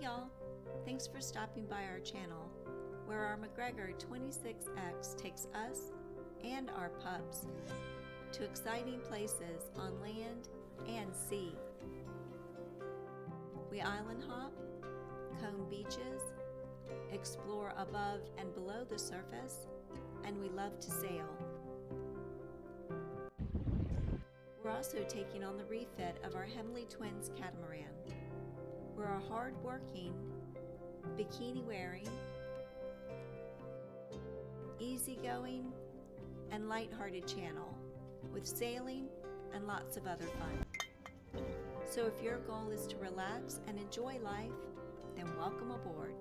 y'all, thanks for stopping by our channel, where our McGregor 26X takes us and our pups to exciting places on land and sea. We island hop, comb beaches, explore above and below the surface, and we love to sail. We're also taking on the refit of our Hemley Twins catamaran. We're a hard-working, bikini-wearing, easygoing, and light-hearted channel with sailing and lots of other fun. So if your goal is to relax and enjoy life, then welcome aboard.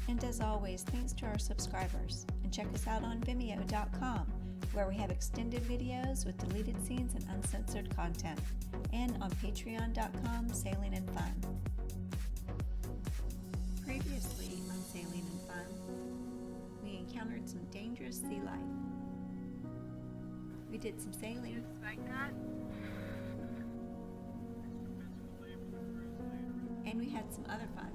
And as always, thanks to our subscribers, and check us out on Vimeo.com, where we have extended videos with deleted scenes and uncensored content, and on Patreon.com, Sailing and Fun. Previously on Sailing and Fun, we encountered some dangerous sea life. We did some sailing. And we had some other fun.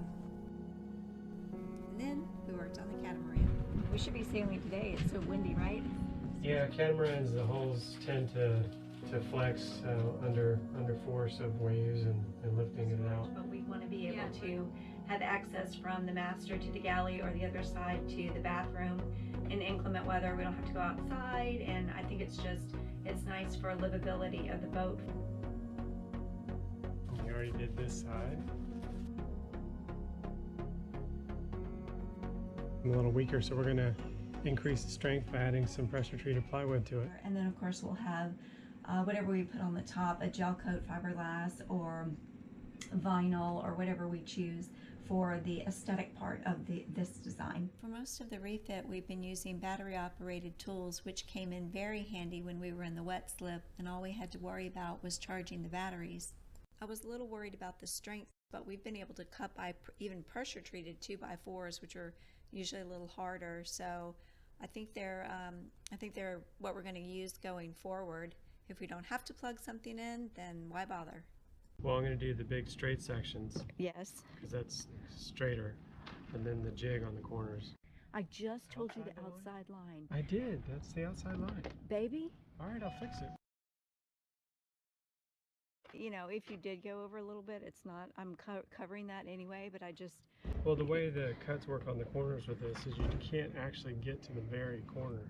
And then we worked on the catamaran. We should be sailing today. It's so windy, right? Yeah, catamarans, the hulls tend to flex under force of waves and lifting it out. But we want to be able to have access from the master to the galley or the other side to the bathroom. In inclement weather, we don't have to go outside, and I think it's nice for livability of the boat. We already did this side. I'm a little weaker, so we're going to increase the strength by adding some pressure treated plywood to it. And then of course we'll have whatever we put on the top, a gel coat fiberglass or vinyl or whatever we choose for the aesthetic part of this design. For most of the refit, we've been using battery operated tools, which came in very handy when we were in the wet slip, and all we had to worry about was charging the batteries. I was a little worried about the strength, but we've been able to cut by even pressure treated 2x4s, which are usually a little harder. So I think they're what we're going to use going forward. If we don't have to plug something in, then why bother? Well, I'm going to do the big straight sections. Yes. Because that's straighter, and then the jig on the corners. I just told you the outside line. I did. That's the outside line. Baby? All right, I'll fix it. You know, if you did go over a little bit, it's not, I'm covering that anyway, but I just... Well, the way the cuts work on the corners with this is you can't actually get to the very corner.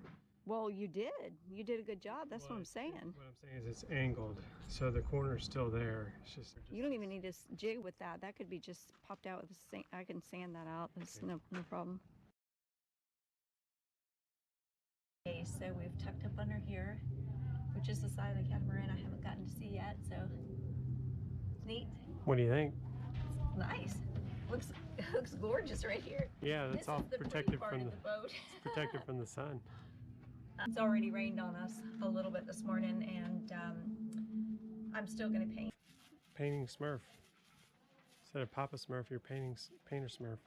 Well, you did. You did a good job. That's what I'm saying. What I'm saying is it's angled, so the corner's still there. It's just you don't even need to jig with that. That could be just popped out with the I can sand that out. That's no problem. Okay, so we've tucked up under here, which is the side of the catamaran I haven't gotten to see yet, so it's neat. What do you think? It's nice. Looks gorgeous right here. Yeah, that's all protected from the boat. It's protected from the sun. It's already rained on us a little bit this morning, and I'm still going to paint. Painting Smurf. Instead of Papa Smurf, you're painting Painter Smurf.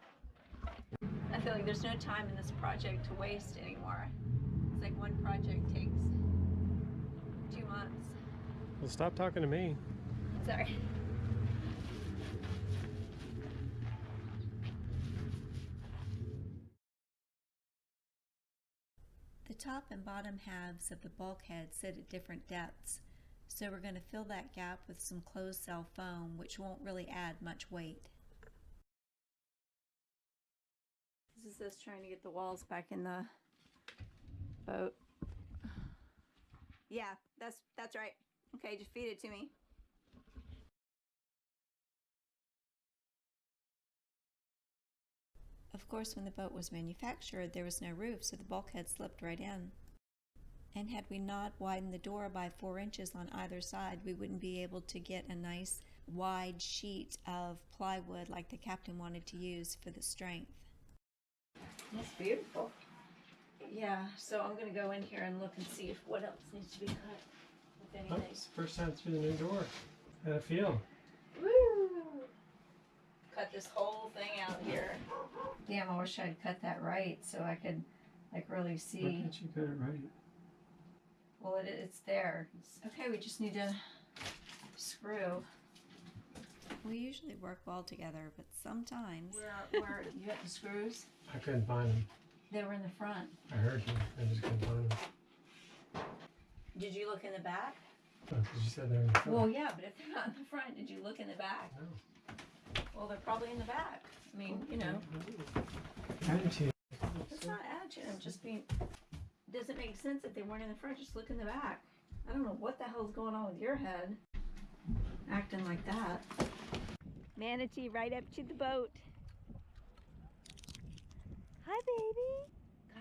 I feel like there's no time in this project to waste anymore. It's like one project takes 2 months. Well, stop talking to me. Sorry. The top and bottom halves of the bulkhead sit at different depths, so we're going to fill that gap with some closed cell foam, which won't really add much weight. This is us trying to get the walls back in the boat. Yeah, that's right. Okay, just feed it to me. Of course, when the boat was manufactured, there was no roof, so the bulkhead slipped right in. And had we not widened the door by 4 inches on either side, we wouldn't be able to get a nice wide sheet of plywood like the captain wanted to use for the strength. That's beautiful. Yeah, so I'm going to go in here and look and see if what else needs to be cut, if anything. It's the first time through the new door. How'd it feel? Woo! Cut this whole thing out here. Damn, I wish I'd cut that right so I could like really see. Why can't you cut it right? Well, it's there. Okay, we just need to screw. We usually work well together, but sometimes... Where you got the screws? I couldn't find them. They were in the front. I heard you. I just couldn't find them. Did you look in the back? Oh, 'cause you said they were in the front. Well, yeah, but if they're not in the front, did you look in the back? No. Well, they're probably in the back. I mean, you know. Attitude. It's not attitude. I'm just being... It doesn't make sense if they weren't in the front. Just look in the back. I don't know what the hell's going on with your head. Acting like that. Manatee right up to the boat. Hi, baby.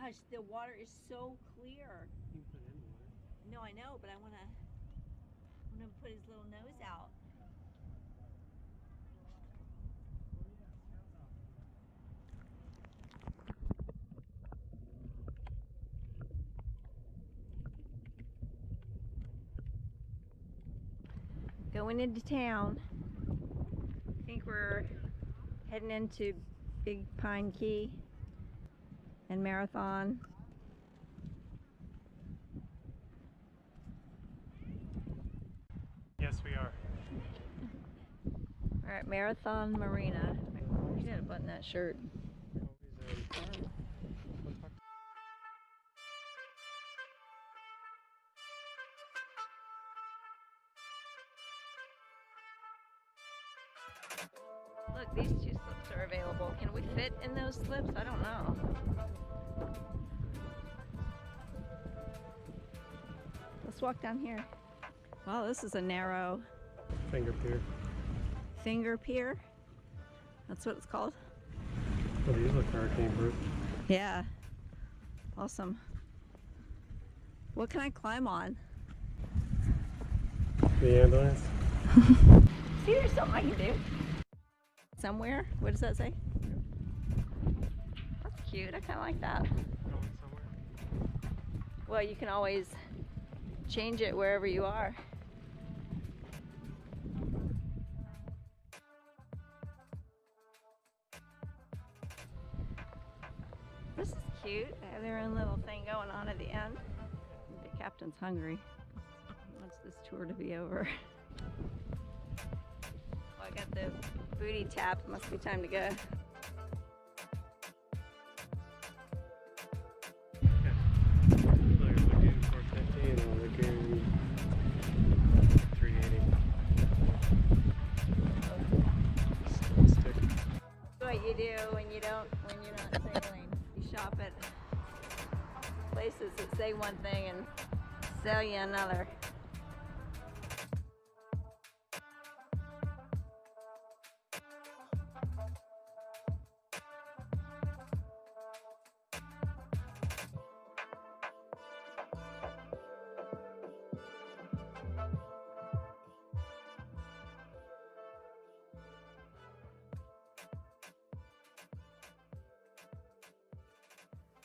Gosh, the water is so clear. You can put it in the water. No, I know, but I want to put his little nose out. Going into town. I think we're heading into Big Pine Key and Marathon. Yes, we are. We're at Marathon Marina. You gotta button that shirt. Look, these 2 slips are available. Can we fit in those slips? I don't know. Let's walk down here. Wow, this is a narrow Finger pier. finger pier. That's what it's called. Oh, these look hurricane proof. Yeah. Awesome. What can I climb on? The ambulance. See, there's something I can do. Somewhere? What does that say? That's cute. I kind of like that. Going somewhere. Well, you can always change it wherever you are. This is cute. They have their own little thing going on at the end. The captain's hungry. He wants this tour to be over. Well, I got the booty tap. Must be time to go. Lagoon 450 and a Lagoon 380. Stick. What you do when you're not sailing. You shop at places that say one thing and sell you another.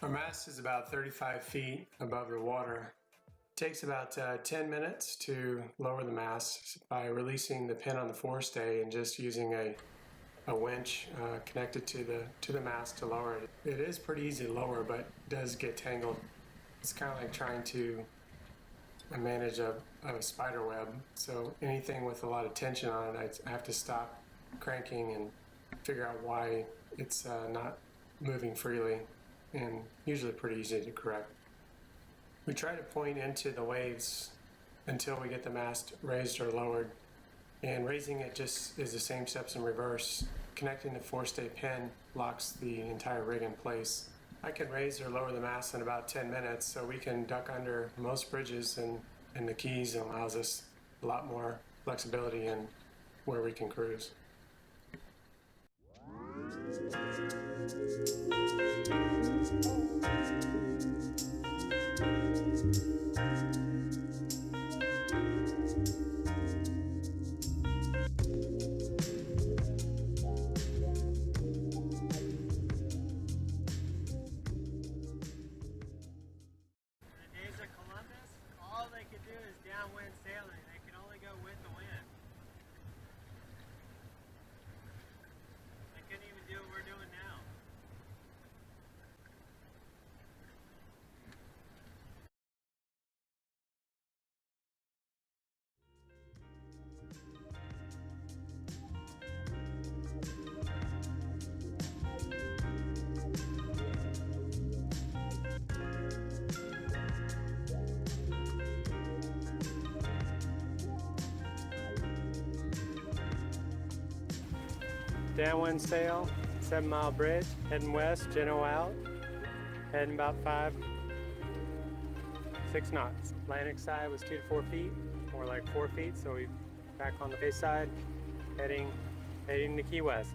Our mast is about 35 feet above the water. It takes about 10 minutes to lower the mast by releasing the pin on the forestay and just using a winch connected to the mast to lower it. It is pretty easy to lower, but it does get tangled. It's kind of like trying to manage a spider web. So anything with a lot of tension on it, I have to stop cranking and figure out why it's not moving freely, and usually pretty easy to correct. We try to point into the waves until we get the mast raised or lowered, and raising it just is the same steps in reverse. Connecting the forestay pin locks the entire rig in place. I can raise or lower the mast in about 10 minutes, so we can duck under most bridges and the Keys, and allows us a lot more flexibility in where we can cruise. downwind sail, 7 Mile Bridge, heading west, Geno out, heading about 6 knots. Atlantic side was 2 to 4 feet, more like 4 feet, so we back on the bay side, heading to Key West.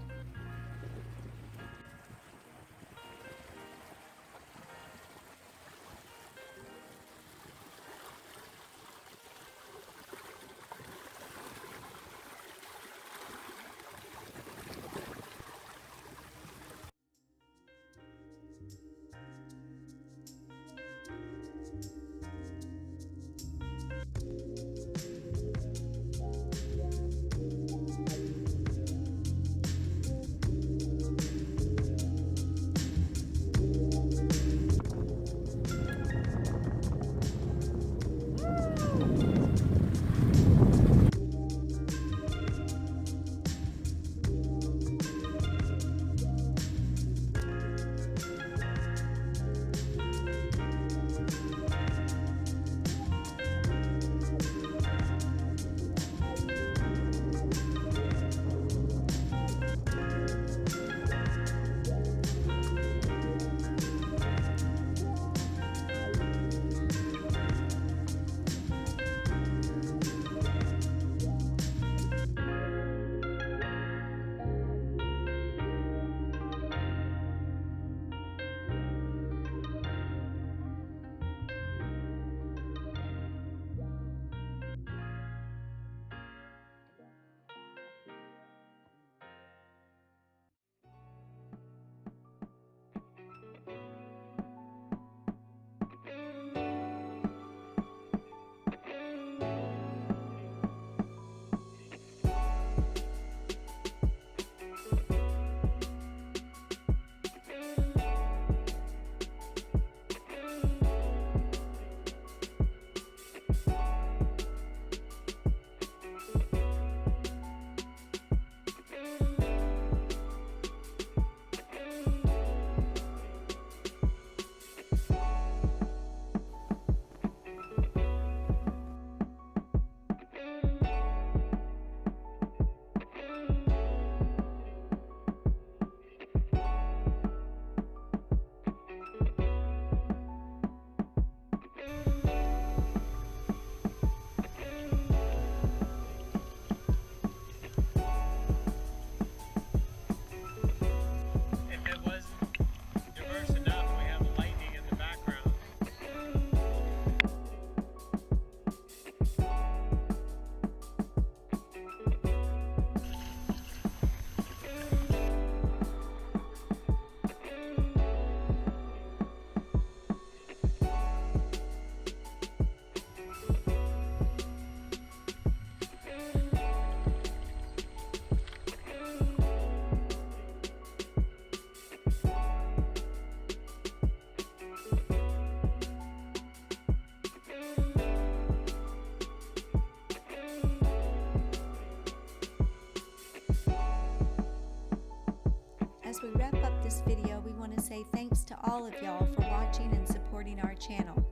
As we wrap up this video, we want to say thanks to all of y'all for watching and supporting our channel.